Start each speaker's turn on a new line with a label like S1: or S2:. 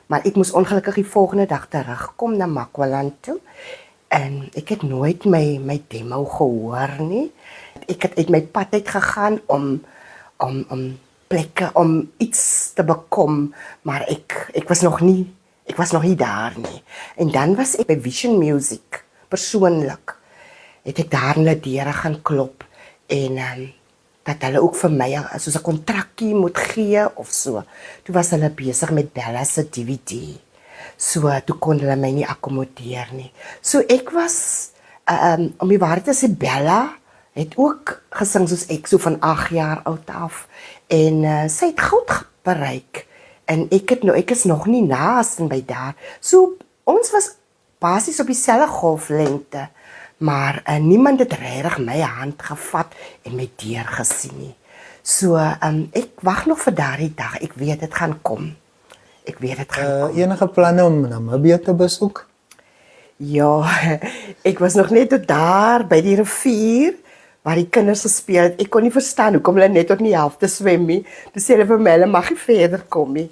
S1: Maar ek moes ongelukkig die volgende dag terugkom na Makwaland toe. En ek het nooit my demo gehoor nie. Ek het uit my pad uit gegaan om plekke om iets te bekom, maar ek was nog nie daar nie. En dan was ek by Vision Music persoonlik. Het ek daar in hulle deure gaan klop en dat hulle ook vir my soos 'n kontrakkie moet gee of so. Toe was hulle besig met Bella se DVD. So toe kon hulle my nie akkommodeer nie. So ek was om die waarheid te sê, Bella het ook gesing soos ek, so van 8 jaar oud af. En sy het goud bereik. En ek is nog nie naas en by daar. So ons was basies op dieselfde golflengte, maar niemand het regtig my hand gevat en my deur gesien nie. So ek wag nog vir daardie dag. Ek weet dit gaan kom. Ek weet dit gaan kom.
S2: Enige planne om Namibië te besoek?
S1: Ja, ek was nog net tot daar by die rivier waar die kinders gespeel het. Ek kon nie verstaan hoekom hulle net tot die helfte swem nie. Toe sê hulle vir my, hulle mag nie verder kom nie.